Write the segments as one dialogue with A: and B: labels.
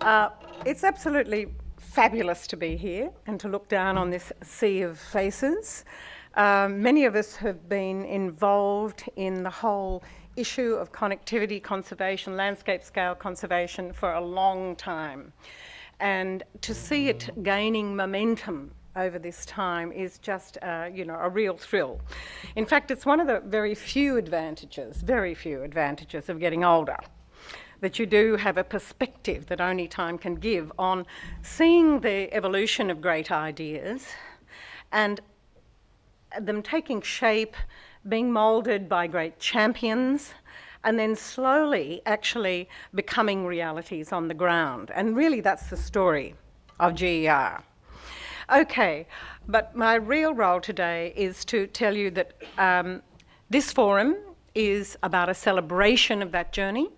A: It's absolutely fabulous to be here and to look down on this sea of faces. Many of us have been involved in the whole issue of connectivity conservation, landscape scale conservation for a long time. And to see it gaining momentum over this time is just, a real thrill. In fact, it's one of the very few advantages of getting older, that you do have a perspective that only time can give on seeing the evolution of great ideas and them taking shape, being moulded by great champions, and then slowly actually becoming realities on the ground. And really that's the story of GER. Okay, but my real role today is to tell you that this forum is about a celebration of that journey,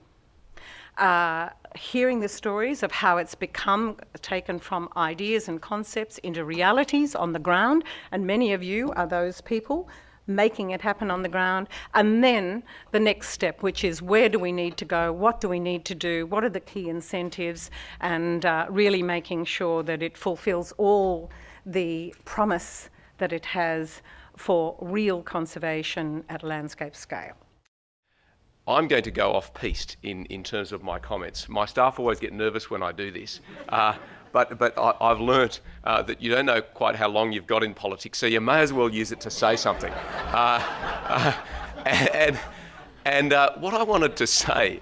A: hearing the stories of how it's become taken from ideas and concepts into realities on the ground, and many of you are those people making it happen on the ground. And then the next step, which is where do we need to go, what do we need to do, what are the key incentives, and really making sure that it fulfills all the promise that it has for real conservation at landscape scale.
B: I'm going to go off-piste in terms of my comments. My staff always get nervous when I do this, but I've learnt that you don't know quite how long you've got in politics, so you may as well use it to say something. And what I wanted to say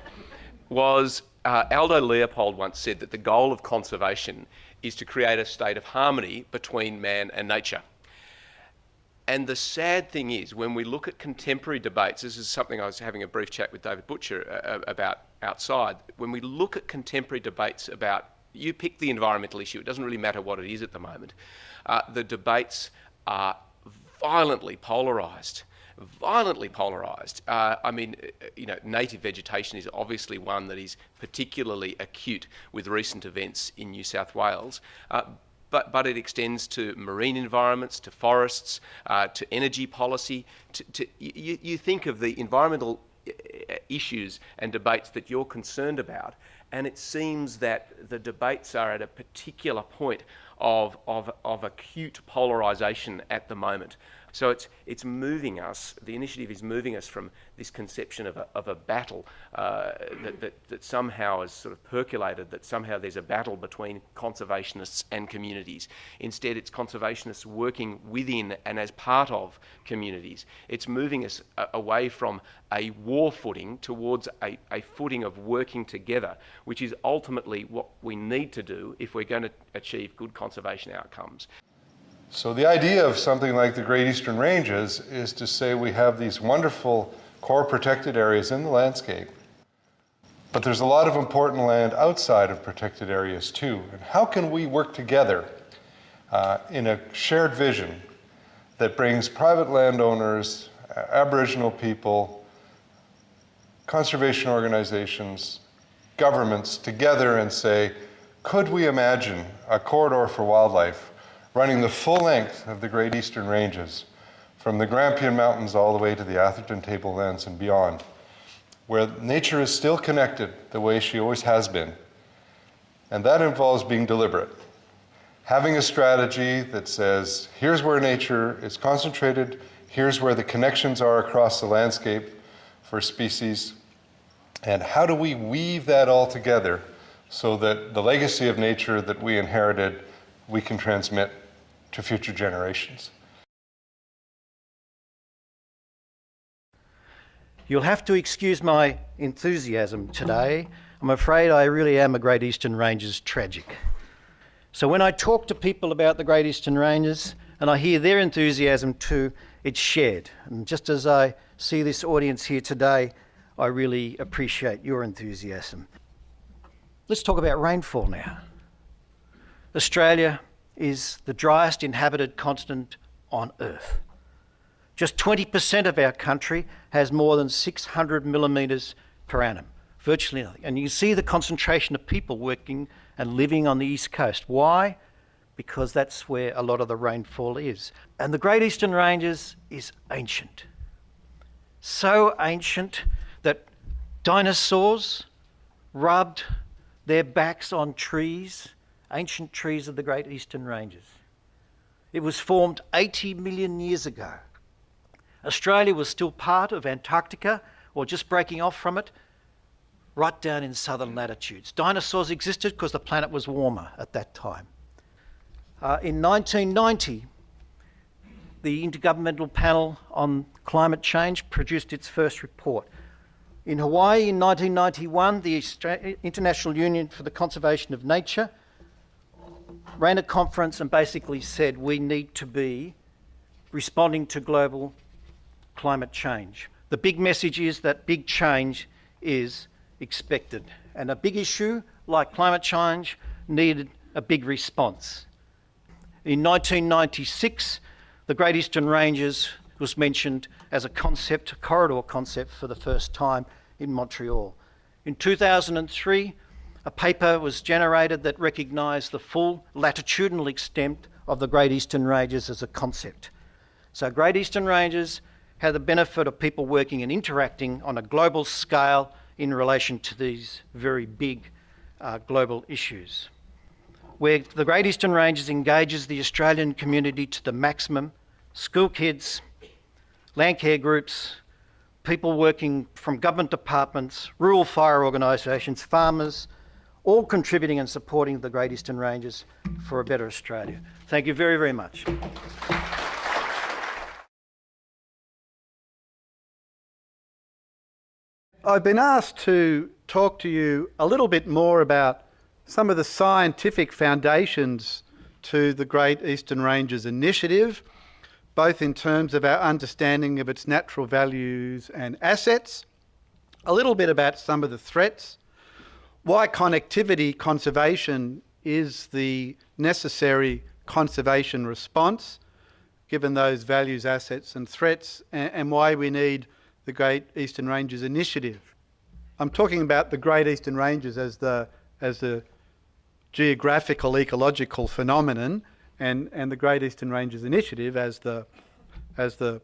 B: was Aldo Leopold once said that the goal of conservation is to create a state of harmony between man and nature. And the sad thing is, when we look at contemporary debates, this is something I was having a brief chat with David Butcher about outside, when we look at contemporary debates about, you pick the environmental issue, it doesn't really matter what it is at the moment, the debates are violently polarised. Native vegetation is obviously one that is particularly acute with recent events in New South Wales. But it extends to marine environments, to forests, to energy policy. You think of the environmental issues and debates that you're concerned about, and it seems that the debates are at a particular point of acute polarisation at the moment. So it's moving us, the initiative is moving us from this conception of a battle that somehow has sort of percolated, that somehow there's a battle between conservationists and communities. Instead, it's conservationists working within and as part of communities. It's moving us away from a war footing towards a footing of working together, which is ultimately what we need to do if we're going to achieve good conservation outcomes.
C: So the idea of something like the Great Eastern Ranges is to say we have these wonderful core protected areas in the landscape, but there's a lot of important land outside of protected areas too. And how can we work together in a shared vision that brings private landowners, Aboriginal people, conservation organizations, governments together and say, could we imagine a corridor for wildlife running the full length of the Great Eastern Ranges, from the Grampian Mountains all the way to the Atherton Tablelands and beyond, where nature is still connected the way she always has been. And that involves being deliberate. Having a strategy that says, here's where nature is concentrated, here's where the connections are across the landscape for species, and how do we weave that all together so that the legacy of nature that we inherited we can transmit to future generations.
D: You'll have to excuse my enthusiasm today. I'm afraid I really am a Great Eastern Ranges tragic. So when I talk to people about the Great Eastern Ranges and I hear their enthusiasm too, it's shared. And just as I see this audience here today, I really appreciate your enthusiasm. Let's talk about rainfall now. Australia is the driest inhabited continent on Earth. Just 20% of our country has more than 600 millimetres per annum, virtually nothing. And you see the concentration of people working and living on the East Coast. Why? Because that's where a lot of the rainfall is. And the Great Eastern Ranges is ancient. So ancient that dinosaurs rubbed their backs on trees, ancient trees of the Great Eastern Ranges. It was formed 80 million years ago. Australia was still part of Antarctica, or just breaking off from it, right down in southern latitudes. Dinosaurs existed because the planet was warmer at that time. In 1990, the Intergovernmental Panel on Climate Change produced its first report. In Hawaii in 1991, the International Union for the Conservation of Nature ran a conference and basically said we need to be responding to global climate change. The big message is that big change is expected, and a big issue like climate change needed a big response. In 1996, the Great Eastern Ranges was mentioned as a concept, a corridor concept, for the first time in Montreal. In 2003, a paper was generated that recognised the full latitudinal extent of the Great Eastern Ranges as a concept. So Great Eastern Ranges had the benefit of people working and interacting on a global scale in relation to these very big global issues, where the Great Eastern Ranges engages the Australian community to the maximum. School kids, land care groups, people working from government departments, rural fire organisations, farmers, all contributing and supporting the Great Eastern Ranges for a better Australia. Thank you very, very much.
E: I've been asked to talk to you a little bit more about some of the scientific foundations to the Great Eastern Ranges initiative, both in terms of our understanding of its natural values and assets, a little bit about some of the threats, why connectivity conservation is the necessary conservation response, given those values, assets and threats, and why we need the Great Eastern Ranges initiative. I'm talking about the Great Eastern Ranges as the geographical ecological phenomenon, and the Great Eastern Ranges initiative as the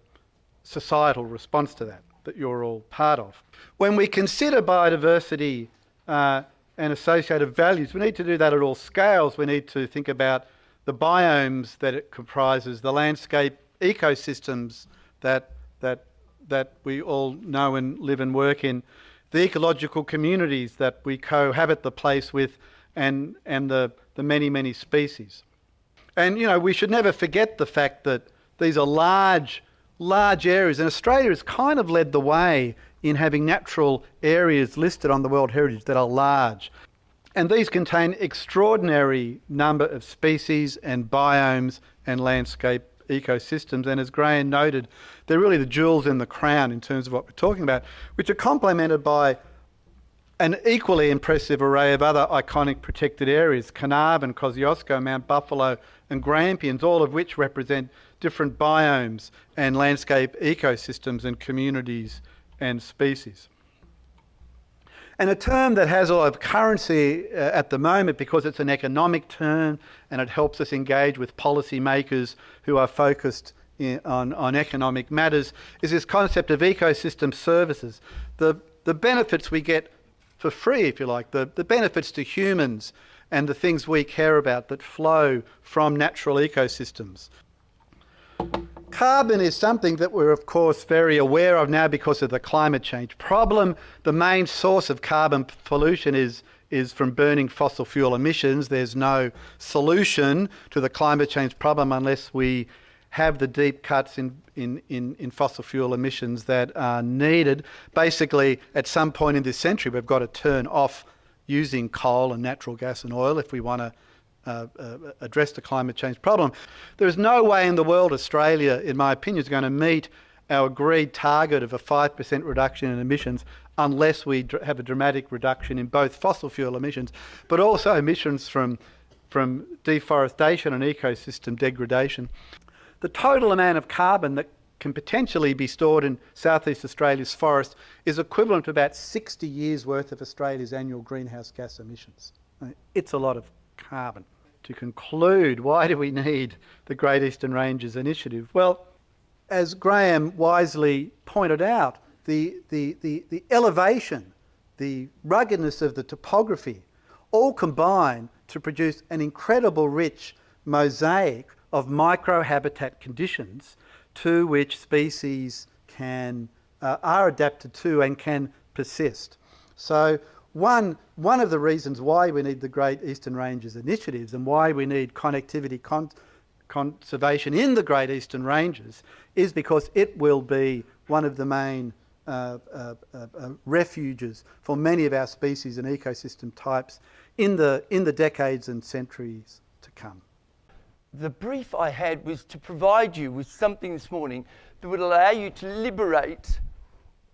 E: societal response to that you're all part of. When we consider biodiversity and associated values, we need to do that at all scales. We need to think about the biomes that it comprises, the landscape ecosystems that we all know and live and work in, the ecological communities that we cohabit the place with, and the many, many species. And, you know, we should never forget the fact that these are large areas, and Australia has kind of led the way in having natural areas listed on the World Heritage that are large. And these contain extraordinary number of species and biomes and landscape ecosystems, and as Graham noted, they're really the jewels in the crown in terms of what we're talking about, which are complemented by an equally impressive array of other iconic protected areas, Carnarvon, Kosciuszko, Mount Buffalo and Grampians, all of which represent different biomes and landscape ecosystems and communities and species. And a term that has a lot of currency at the moment because it's an economic term and it helps us engage with policymakers who are focused on economic matters is this concept of ecosystem services. The benefits we get for free, if you like, the benefits to humans and the things we care about that flow from natural ecosystems. Carbon is something that we're of course very aware of now because of the climate change problem. The main source of carbon pollution is from burning fossil fuel emissions. There's no solution to the climate change problem unless we have the deep cuts in fossil fuel emissions that are needed. Basically, at some point in this century, we've got to turn off using coal and natural gas and oil if we want to address the climate change problem. There is no way in the world Australia, in my opinion, is going to meet our agreed target of a 5% reduction in emissions unless we have a dramatic reduction in both fossil fuel emissions, but also emissions from deforestation and ecosystem degradation. The total amount of carbon that can potentially be stored in southeast Australia's forest is equivalent to about 60 years' worth of Australia's annual greenhouse gas emissions. It's a lot of carbon. To conclude, why do we need the Great Eastern Ranges initiative? Well, as Graham wisely pointed out, the elevation, the ruggedness of the topography, all combine to produce an incredible rich mosaic of microhabitat conditions to which species are adapted to and can persist. So one of the reasons why we need the Great Eastern Ranges initiatives and why we need connectivity conservation in the Great Eastern Ranges is because it will be one of the main refuges for many of our species and ecosystem types in the decades and centuries to come.
F: The brief I had was to provide you with something this morning that would allow you to liberate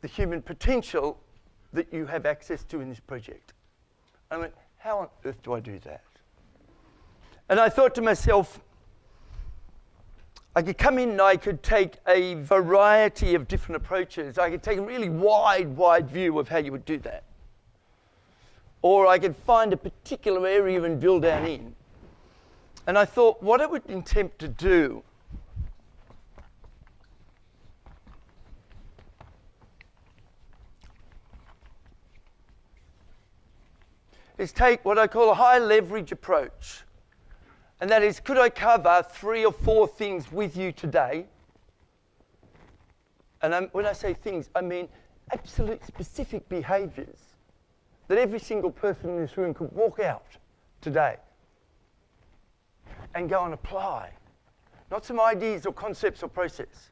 F: the human potential that you have access to in this project. I went, how on earth do I do that? And I thought to myself, I could come in and I could take a variety of different approaches. I could take a really wide view of how you would do that. Or I could find a particular area and drill down in. And I thought what I would attempt to do is take what I call a high leverage approach. And that is, could I cover 3 or 4 things with you today? And when I say things, I mean absolute specific behaviours that every single person in this room could walk out today and go and apply. Not some ideas or concepts or process.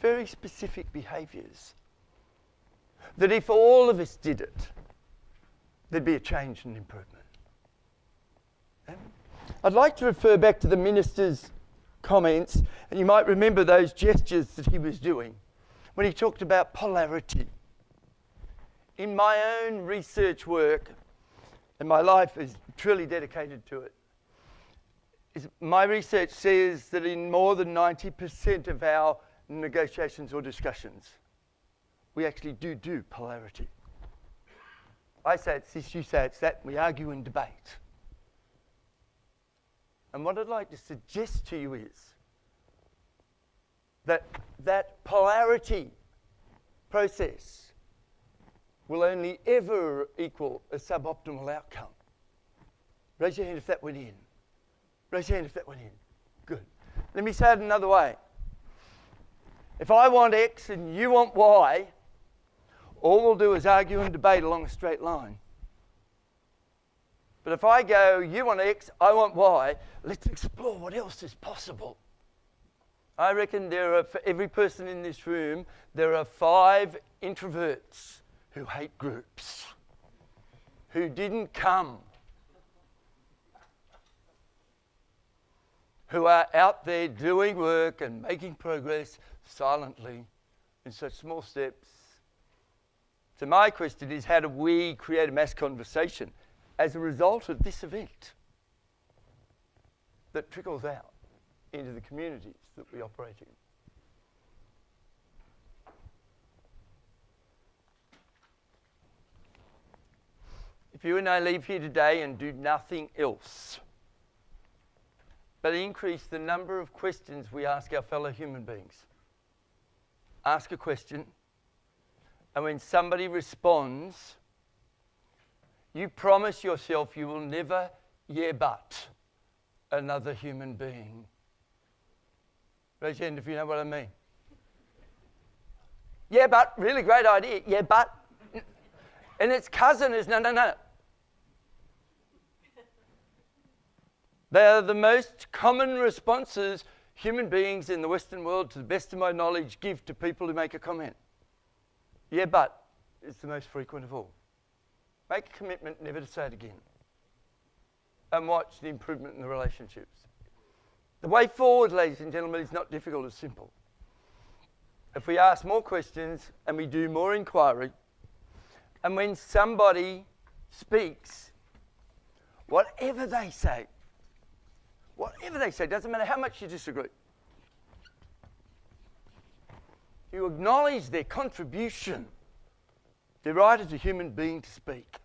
F: Very specific behaviours. That if all of us did it, there'd be a change and improvement. Okay? I'd like to refer back to the minister's comments, and you might remember those gestures that he was doing when he talked about polarity. In my own research work, and my life is truly dedicated to it, my research says that in more than 90% of our negotiations or discussions, we actually do polarity. I say it's this, you say it's that, we argue and debate. And what I'd like to suggest to you is that polarity process will only ever equal a suboptimal outcome. Raise your hand if that went in. Raise your hand if that went in. Good. Let me say it another way. If I want X and you want Y, all we'll do is argue and debate along a straight line. But if I go, you want X, I want Y, let's explore what else is possible. I reckon for every person in this room, there are 5 introverts who hate groups, who didn't come, who are out there doing work and making progress silently in such small steps. So my question is, how do we create a mass conversation as a result of this event that trickles out into the communities that we operate in? If you and I leave here today and do nothing else but increase the number of questions we ask our fellow human beings, ask a question, and when somebody responds, you promise yourself you will never but another human being. Raise your hand if you know what I mean. Yeah, but, really great idea. Yeah, but. And its cousin is no. They are the most common responses human beings in the Western world, to the best of my knowledge, give to people who make a comment. Yeah, but it's the most frequent of all. Make a commitment never to say it again. And watch the improvement in the relationships. The way forward, ladies and gentlemen, is not difficult, it's simple. If we ask more questions and we do more inquiry, and when somebody speaks, whatever they say, doesn't matter how much you disagree, you acknowledge their contribution, their right as a human being to speak,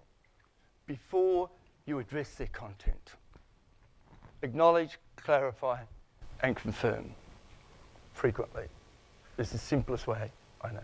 F: before you address their content. Acknowledge, clarify, and confirm frequently. It's the simplest way I know.